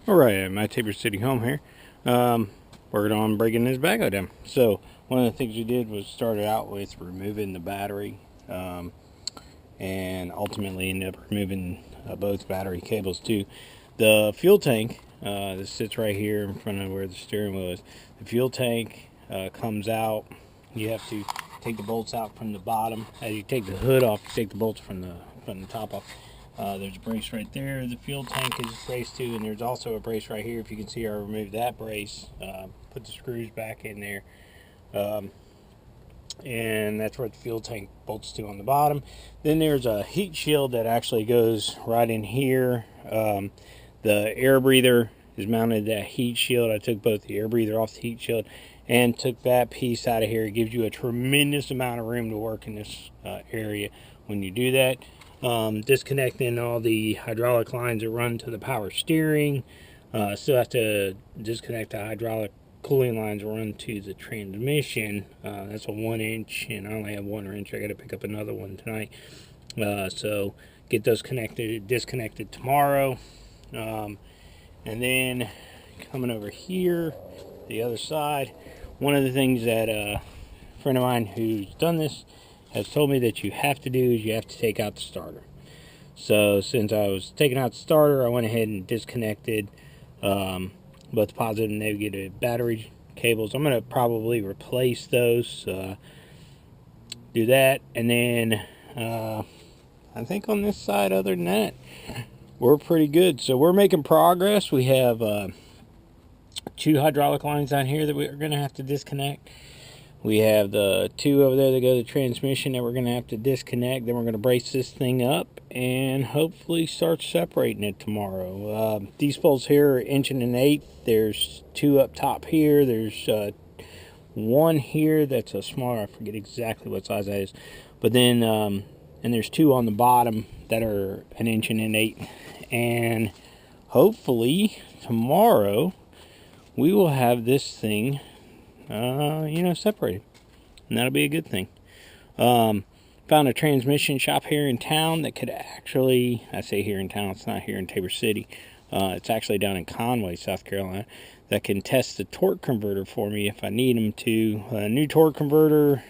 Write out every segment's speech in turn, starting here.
Alright, at my Tabor City home here, working on breaking this backhoe down. So one of the things we did was started out with removing the battery, and ultimately ended up removing both battery cables too. The fuel tank that sits right here in front of where the steering wheel is, the fuel tank comes out. You have to take the bolts out from the bottom. As you take the hood off, you take the bolts from the top off. There's a brace right there. The fuel tank is braced to, and there's also a brace right here. If you can see, I removed that brace, put the screws back in there, and that's where the fuel tank bolts to on the bottom. Then there's a heat shield that actually goes right in here. The air breather is mounted to that heat shield. I took both the air breather off the heat shield and took that piece out of here. It gives you a tremendous amount of room to work in this area when you do that. Disconnecting all the hydraulic lines that run to the power steering. Still have to disconnect the hydraulic cooling lines that run to the transmission. That's a 1 inch, and I only have 1 inch. I got to pick up another one tonight. So get those disconnected tomorrow. And then coming over here, the other side, one of the things that a friend of mine who's done this has told me that you have to do is you have to take out the starter. So since I was taking out the starter, I went ahead and disconnected both the positive and negative battery cables. I'm going to probably replace those, do that, and then I think on this side, other than that, we're pretty good. So we're making progress. We have 2 hydraulic lines down here that we're going to have to disconnect. We have the 2 over there that go to the transmission that we're going to have to disconnect. Then we're going to brace this thing up and hopefully start separating it tomorrow. These poles here are 1 1/8. There's 2 up top here. There's 1 here that's a smaller. I forget exactly what size that is. But then, and there's 2 on the bottom that are 1 1/8. And hopefully tomorrow we will have this thing separated, and that'll be a good thing. Found a transmission shop here in town that could actually, I say here in town, it's not here in Tabor City, it's actually down in Conway, South Carolina, that can test the torque converter for me if I need them to. A new torque converter,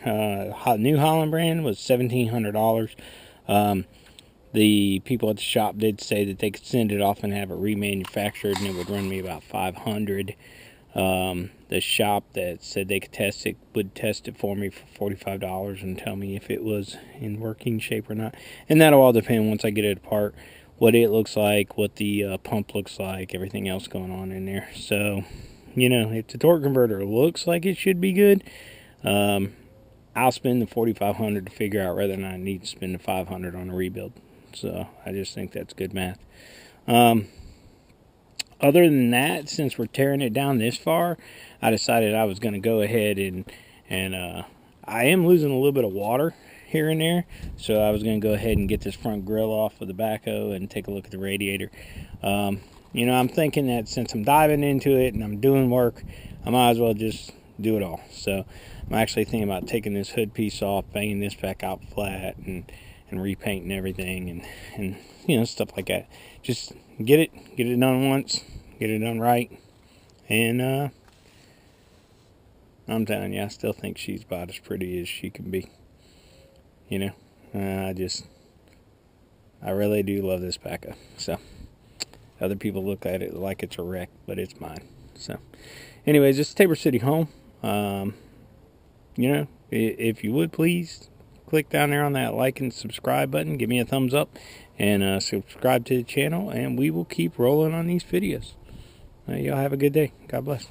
New Holland brand, was $1,700. The people at the shop did say that they could send it off and have it remanufactured, and it would run me about $500. The shop that said they could test it would test it for me for $45 and tell me if it was in working shape or not. And that'll all depend once I get it apart, what it looks like, what the pump looks like, everything else going on in there. So, if the torque converter looks like it should be good, I'll spend the $4,500 to figure out whether or not I need to spend the $500 on a rebuild. So I just think that's good math. Other than that, since we're tearing it down this far, I decided I was going to go ahead and I am losing a little bit of water here and there, so I was going to go ahead and get this front grill off with the backhoe and take a look at the radiator. I'm thinking that since I'm diving into it and I'm doing work, I might as well just do it all. So I'm actually thinking about taking this hood piece off, banging this back out flat, and repainting everything and stuff like that. Just get it done once, get it done right, and I'm telling you, I still think she's about as pretty as she can be. I really do love this backhoe. So other people look at it like it's a wreck, but it's mine. So anyways, this is Tabor City home. If you would please click down there on that like and subscribe button, give me a thumbs up, and subscribe to the channel, and we will keep rolling on these videos. Y'all have a good day. God bless.